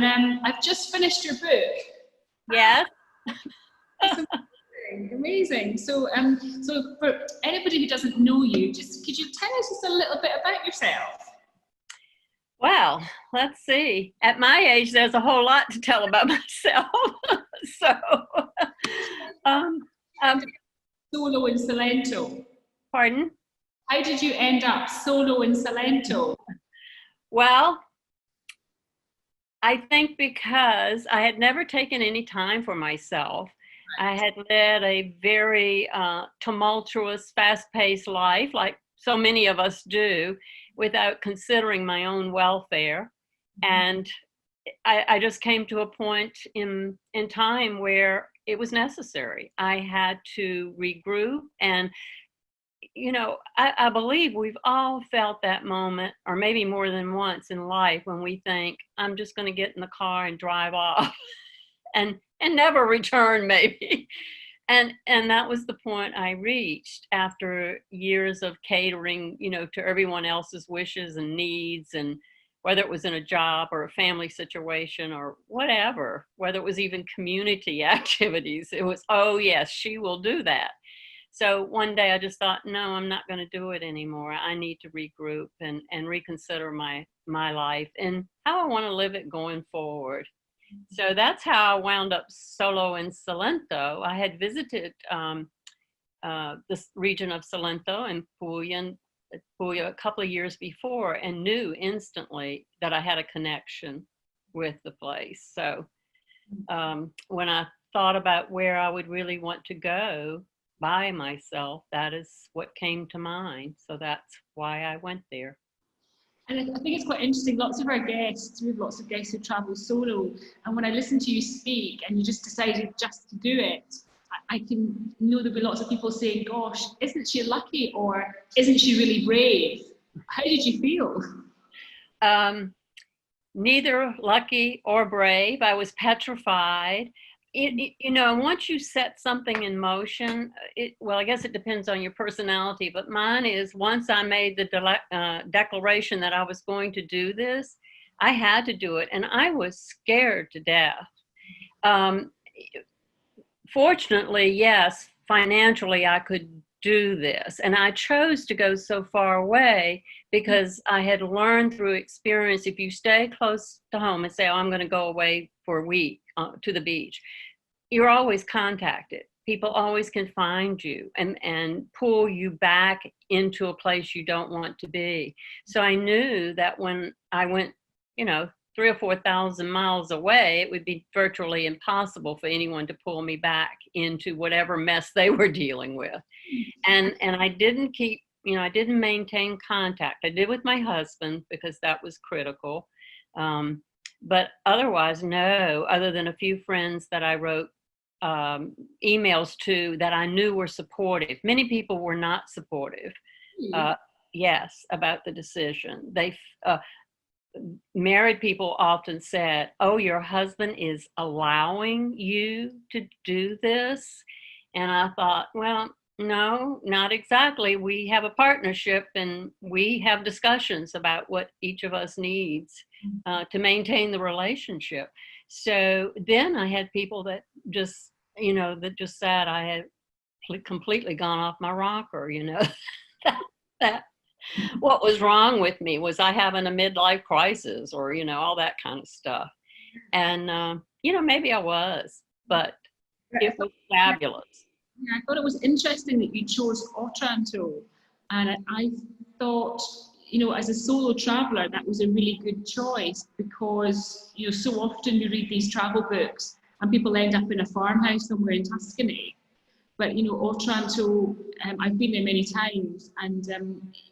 And I've just finished your book. Yes. It's amazing. So for anybody who doesn't know you, just could you tell us just a little bit about yourself? Well, let's see. At my age, there's a whole lot to tell about myself. So, Solo in Salento. Pardon? How did you end up solo in Salento? Well, I think because I had never taken any time for myself. I had led a very tumultuous, fast-paced life, like so many of us do, without considering my own welfare. And I just came to a point in time where it was necessary. I had to regroup. And, you know, I believe we've all felt that moment, or maybe more than once in life, when we think, I'm just going to get in the car and drive off and never return, maybe. And that was the point I reached after years of catering, you know, to everyone else's wishes and needs, and whether it was in a job or a family situation or whatever, whether it was even community activities, it was, oh yes, she will do that. So one day I just thought, no, I'm not going to do it anymore. I need to regroup and reconsider my life and how I want to live it going forward. So that's how I wound up solo in Salento. I had visited this region of Salento and Puglia a couple of years before, and knew instantly that I had a connection with the place. So when I thought about where I would really want to go by myself, that is what came to mind. So that's why I went there. And I think it's quite interesting. Lots of our guests, we have lots of guests who travel solo, and when I listen to you speak and you just decided just to do it, I can know there'll be lots of people saying, gosh, isn't she lucky, or isn't she really brave? How did you feel? Neither lucky or brave. I was petrified. You know, once you set something in motion, well, I guess it depends on your personality, but mine is, once I made the declaration that I was going to do this, I had to do it, and I was scared to death. Fortunately, yes, financially I could do this, and I chose to go so far away because I had learned through experience, if you stay close to home and say, oh, I'm going to go away for a week to the beach, you're always contacted. People always can find you and pull you back into a place you don't want to be. So I knew that when I went, you know, 3,000 or 4,000 miles away, it would be virtually impossible for anyone to pull me back into whatever mess they were dealing with. And I didn't keep, you know, I didn't maintain contact. I did with my husband because that was critical. But otherwise, no, other than a few friends that I wrote emails to that I knew were supportive. Many people were not supportive, yes, about the decision. Married people often said, oh, your husband is allowing you to do this? And I thought, well, no, not exactly. We have a partnership and we have discussions about what each of us needs to maintain the relationship. So then I had people that just, you know, that just said I had completely gone off my rocker, you know, that what was wrong with me? Was I having a midlife crisis, or, you know, all that kind of stuff? And, you know, maybe I was, but it was fabulous. Yeah, I thought it was interesting that you chose Otranto, and I thought, you know, as a solo traveller, that was a really good choice, because, you know, so often you read these travel books and people end up in a farmhouse somewhere in Tuscany. But, you know, Otranto, I've been there many times, and,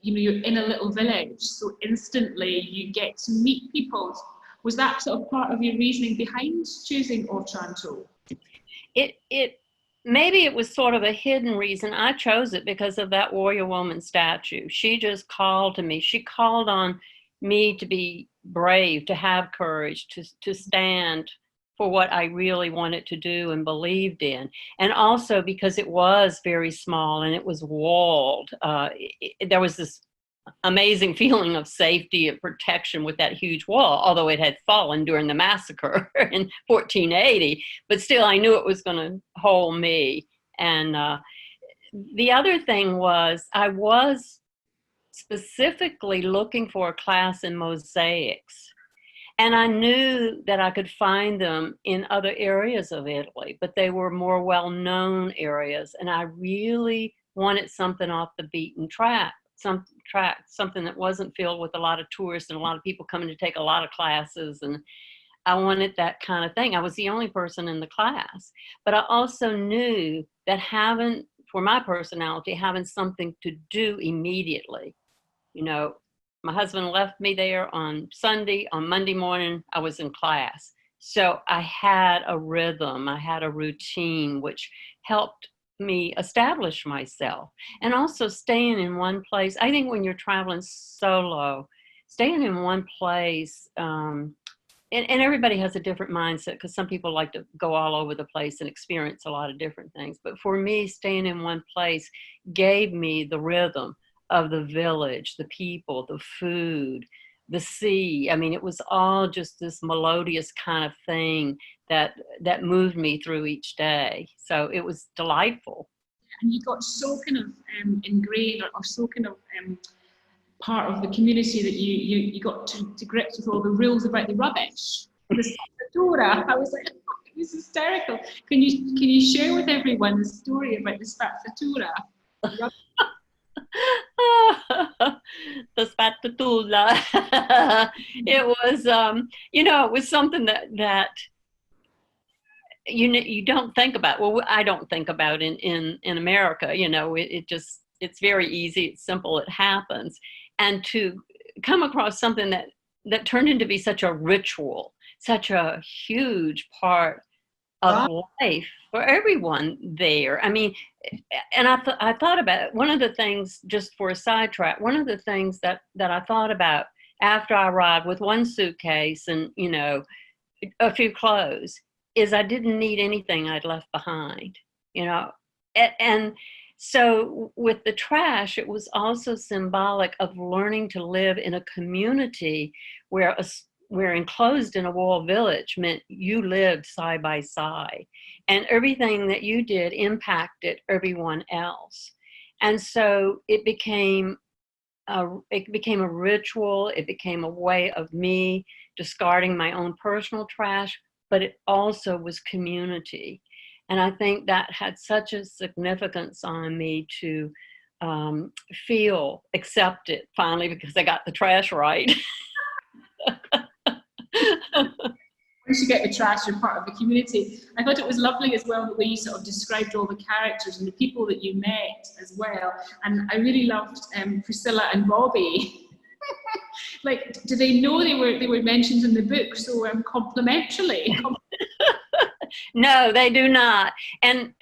you know, you're in a little village, so instantly you get to meet people. Was that sort of part of your reasoning behind choosing Otranto? Maybe it was sort of a hidden reason. I chose it because of that warrior woman statue. She just called to me. She called on me to be brave, to have courage, to stand for what I really wanted to do and believed in. And also because it was very small and it was walled. There was this amazing feeling of safety and protection with that huge wall, although it had fallen during the massacre in 1480. But still, I knew it was going to hold me. And the other thing was, I was specifically looking for a class in mosaics. And I knew that I could find them in other areas of Italy, but they were more well-known areas. And I really wanted something off the beaten track, something that wasn't filled with a lot of tourists and a lot of people coming to take a lot of classes. And I wanted that kind of thing. I was the only person in the class, but I also knew that for my personality, having something to do immediately, my husband left me there on Sunday. On Monday morning, I was in class. So I had a rhythm, I had a routine, which helped me establish myself. And also staying in one place. I think when you're traveling solo, staying in one place, and everybody has a different mindset, because some people like to go all over the place and experience a lot of different things. But for me, staying in one place gave me the rhythm of the village, the people, the food, the sea. I mean, it was all just this melodious kind of thing that moved me through each day. So it was delightful. And you got so kind of ingrained or so kind of part of the community that you got to grips with all the rules about the rubbish. The spazzatura, I was like, oh, it was hysterical. Can you share with everyone the story about the spazzatura? The spatula. It was, it was something that you don't think about. Well, I don't think about in America. It's very easy. It's simple. It happens. And to come across something that turned into be such a ritual, such a huge part of life for everyone there. I mean, and I thought about it. One of the things, just for a sidetrack, one of the things that I thought about after I arrived with one suitcase and, a few clothes, is I didn't need anything I'd left behind, and so with the trash, it was also symbolic of learning to live in a community where enclosed in a wall village meant you lived side by side, and everything that you did impacted everyone else. And so it became a ritual. It became a way of me discarding my own personal trash, but it also was community. And I think that had such a significance on me to feel accepted finally, because I got the trash right. Once you get the trash, you're part of the community. I thought it was lovely as well the way you sort of described all the characters and the people that you met as well. And I really loved Priscilla and Bobby. Like, do they know they were mentioned in the book so complimentarily? No, they do not. And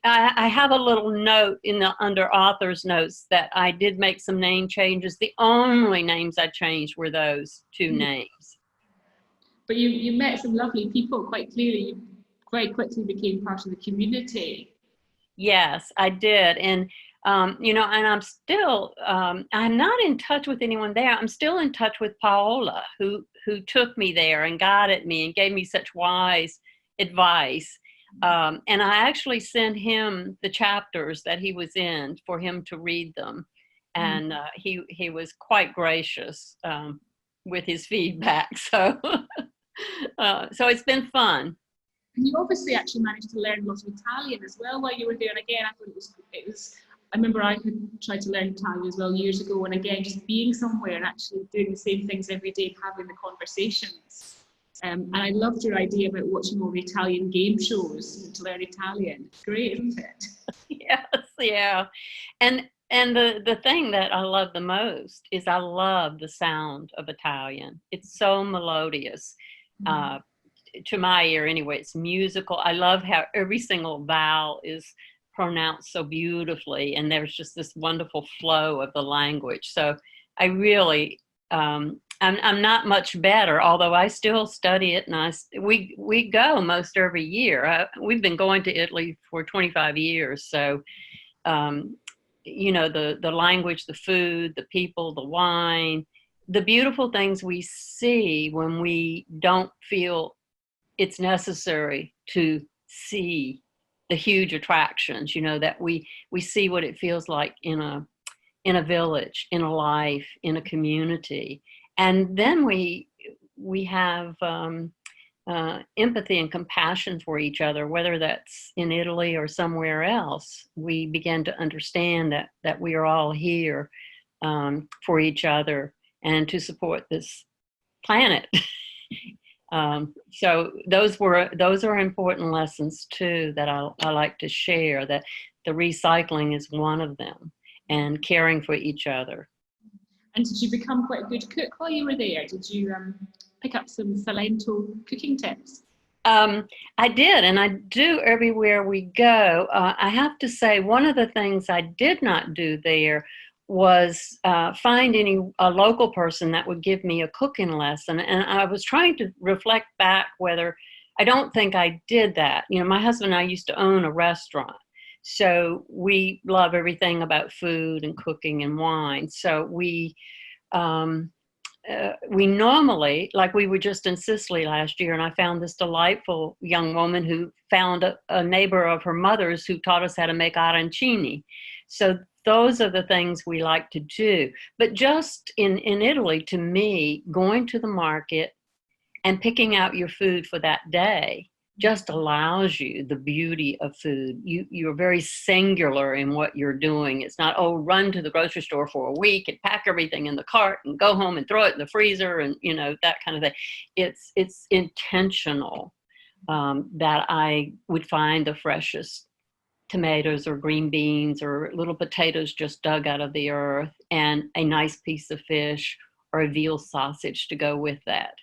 I have a little note under author's notes that I did make some name changes. The only names I changed were those two names. But you met some lovely people quite clearly. You very quickly became part of the community. Yes, I did. And, and I'm still, I'm not in touch with anyone there. I'm still in touch with Paola, who took me there and guided me and gave me such wise advice. And I actually sent him the chapters that he was in for him to read them. And he was quite gracious with his feedback. So, so it's been fun. And you obviously actually managed to learn a lot of Italian as well while you were there. And again, I thought it was. I remember I had tried to learn Italian as well years ago. And again, just being somewhere and actually doing the same things every day, having the conversations. And I loved your idea about watching all the Italian game shows to learn Italian. It's great, isn't it? Yes, yeah. And the thing that I love the most is I love the sound of Italian. It's so melodious. To my ear anyway, it's musical. I love how every single vowel is pronounced so beautifully, and there's just this wonderful flow of the language. So I really, I'm not much better, although I still study it, and we go most every year. We've been going to Italy for 25 years, so the language, the food, the people, the wine, the beautiful things we see when we don't feel it's necessary to see the huge attractions, that we see what it feels like in a village, in a life, in a community. And then we have empathy and compassion for each other, whether that's in Italy or somewhere else. We begin to understand that we are all here for each other and to support this planet. So those are important lessons too that I like to share, that the recycling is one of them, and caring for each other. And did you become quite a good cook while you were there? Did you pick up some Salento cooking tips? I did, and I do everywhere we go. I have to say, one of the things I did not do there was find a local person that would give me a cooking lesson. And I was trying to reflect back whether, I don't think I did that. My husband and I used to own a restaurant. So we love everything about food and cooking and wine. So we normally, like we were just in Sicily last year, and I found this delightful young woman who found a neighbor of her mother's who taught us how to make arancini. So those are the things we like to do. But just in Italy, to me, going to the market and picking out your food for that day just allows you the beauty of food. You're very singular in what you're doing. It's not, run to the grocery store for a week and pack everything in the cart and go home and throw it in the freezer and, that kind of thing. It's intentional that I would find the freshest tomatoes or green beans or little potatoes just dug out of the earth, and a nice piece of fish or a veal sausage to go with that.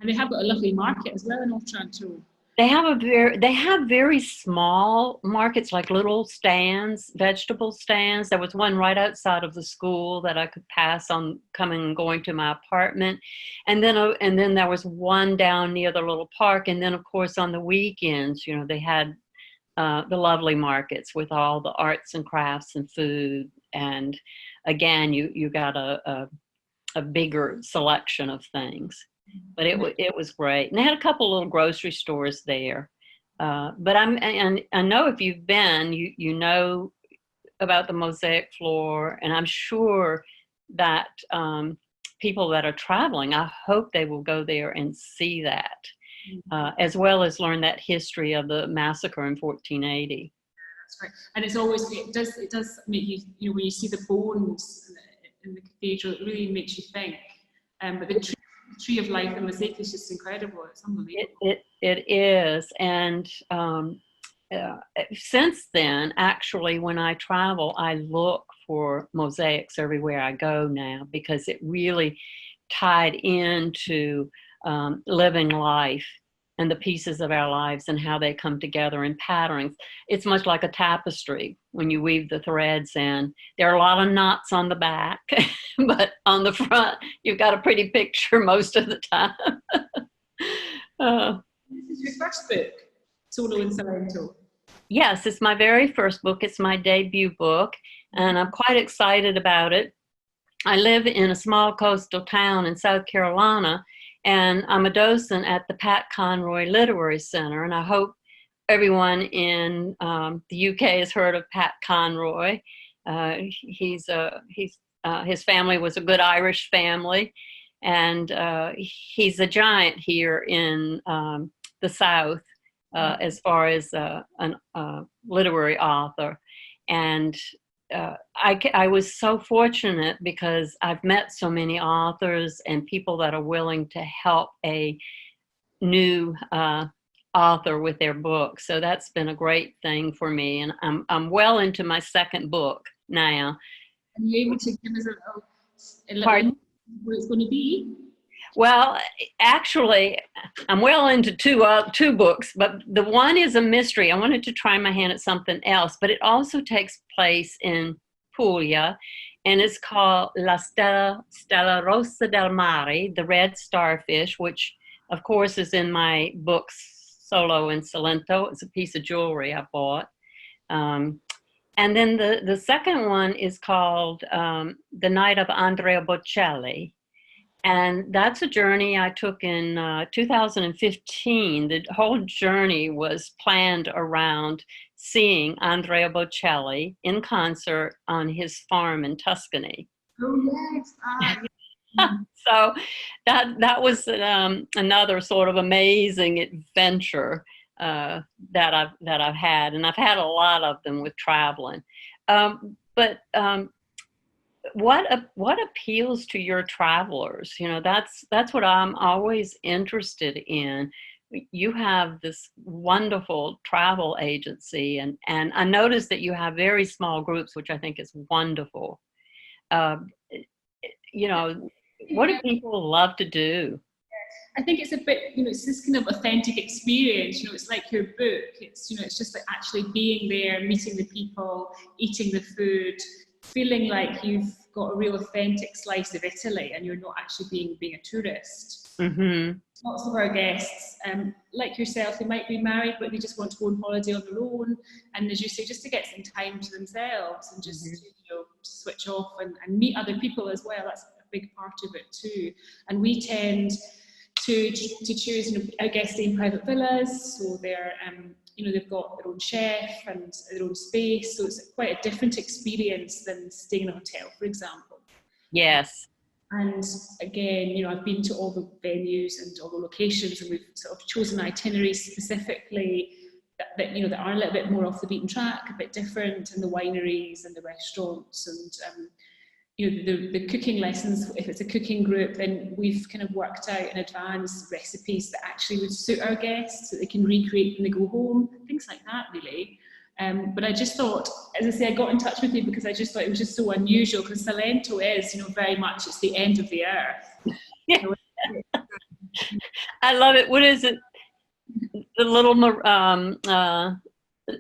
And they have got a lovely market as well in Otranto. They have very small markets, like little stands, vegetable stands. There was one right outside of the school that I could pass on coming and going to my apartment. And then there was one down near the little park. And then, of course, on the weekends, they had the lovely markets with all the arts and crafts and food. And again, you got a bigger selection of things. But it was great. And they had a couple little grocery stores there. But I know if you've been, you know about the mosaic floor. And I'm sure that people that are traveling, I hope they will go there and see that, as well as learn that history of the massacre in 1480. That's right. And it does make you, when you see the bones in the cathedral, it really makes you think. But the tree of life, the mosaic, is just incredible. It's unbelievable. It is. And since then, actually, when I travel, I look for mosaics everywhere I go now, because it really tied into living life and the pieces of our lives and how they come together in patterns. It's much like a tapestry when you weave the threads in. There are a lot of knots on the back, but on the front, you've got a pretty picture most of the time. This is your first book, Solo in Salento. Yes, it's my very first book. It's my debut book, and I'm quite excited about it. I live in a small coastal town in South Carolina, and I'm a docent at the Pat Conroy Literary Center, and I hope everyone in the UK has heard of Pat Conroy. His family was a good Irish family, and he's a giant here in the South as far as a literary author. And I was so fortunate because I've met so many authors and people that are willing to help a new author with their book. So that's been a great thing for me. And I'm well into my second book now. Are you able to give us a little what it's going to be? Well, actually, I'm well into two books, but the one is a mystery. I wanted to try my hand at something else, but it also takes place in Puglia, and it's called La Stella Rossa del Mare, the red starfish, which, of course, is in my books Solo in Salento. It's a piece of jewelry I bought. And And then the second one is called The Night of Andrea Bocelli. And that's a journey I took in 2015. The whole journey was planned around seeing Andrea Bocelli in concert on his farm in Tuscany. Oh, yes. So that was another sort of amazing adventure that I've had, and I've had a lot of them with traveling. But what appeals to your travelers? You know, that's what I'm always interested in. You have this wonderful travel agency, and I noticed that you have very small groups, which I think is wonderful. Uh, you know, what do people love to do? I think it's a bit, it's this kind of authentic experience. It's like your book. It's, it's just like actually being there, meeting the people, eating the food, feeling like you've got a real authentic slice of Italy and you're not actually being a tourist. Mm-hmm. Lots of our guests, like yourself, they might be married, but they just want to go on holiday on their own. And as you say, just to get some time to themselves and just, switch off and meet other people as well. That's a big part of it too. And we tend to choose, our guests stay in private villas, so they're, they've got their own chef and their own space, so it's quite a different experience than staying in a hotel, for example. Yes. And again, I've been to all the venues and all the locations, and we've sort of chosen itineraries specifically that that are a little bit more off the beaten track, a bit different, and the wineries and the restaurants and the cooking lessons. If it's a cooking group, then we've kind of worked out in advance recipes that actually would suit our guests, so they can recreate when they go home, things like that, really. But I just thought, as I say, I got in touch with you because I just thought it was just so unusual, because Salento is, very much, it's the end of the earth. Yeah. I love it. What is it? The little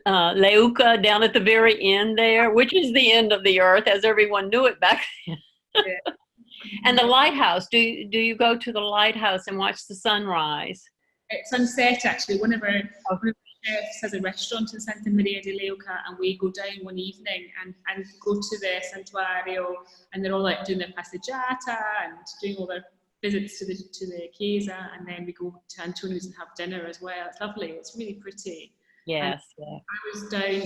Leuca down at the very end there, which is the end of the earth as everyone knew it back then. Yeah. And the lighthouse, do you go to the lighthouse and watch the sunrise? At sunset, actually. One of our chefs has a restaurant in Santa Maria de Leuca, and we go down one evening and go to the Santuario, and they're all like doing their passeggiata and doing all their visits to the Chiesa, and then we go to Antonio's and have dinner as well. It's lovely. It's really pretty. Yes. Yeah.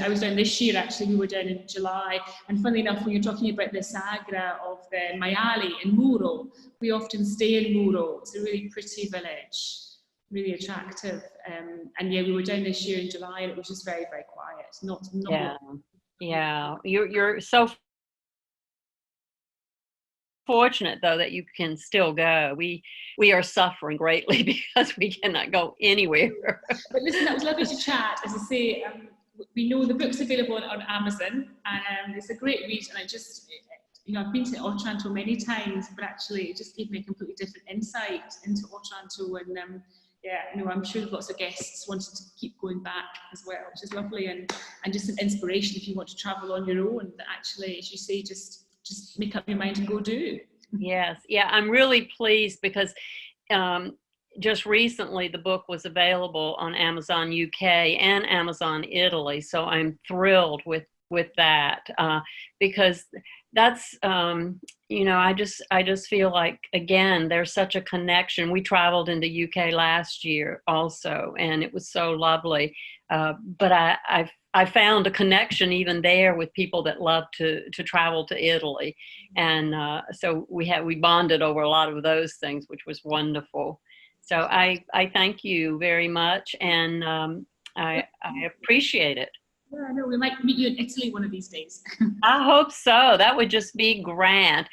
I was down this year, actually. We were down in July, and funnily enough, when you're talking about the Sagra of the Maiali in Muro, we often stay in Muro. It's a really pretty village, really attractive, and yeah, we were down this year in July, and it was just very, very quiet. Not yeah. You're so fortunate, though, that you can still go. We are suffering greatly because we cannot go anywhere. But listen, that was lovely to chat. As I say, we know the book's available on Amazon, and it's a great read. And I just, I've been to Otranto many times, but actually it just gave me a completely different insight into Otranto. And I'm sure lots of guests wanted to keep going back as well, which is lovely, and just an inspiration if you want to travel on your own. That actually, as you say, just make up your mind and go do. Yes. Yeah, I'm really pleased because just recently the book was available on Amazon UK and Amazon Italy. So I'm thrilled with that because that's, I just feel like, again, there's such a connection. We traveled in the UK last year also, and it was so lovely. But I found a connection even there with people that love to travel to Italy. And so we bonded over a lot of those things, which was wonderful. So I thank you very much, and I appreciate it. Yeah, I know. We might meet you in Italy one of these days. I hope so. That would just be grand.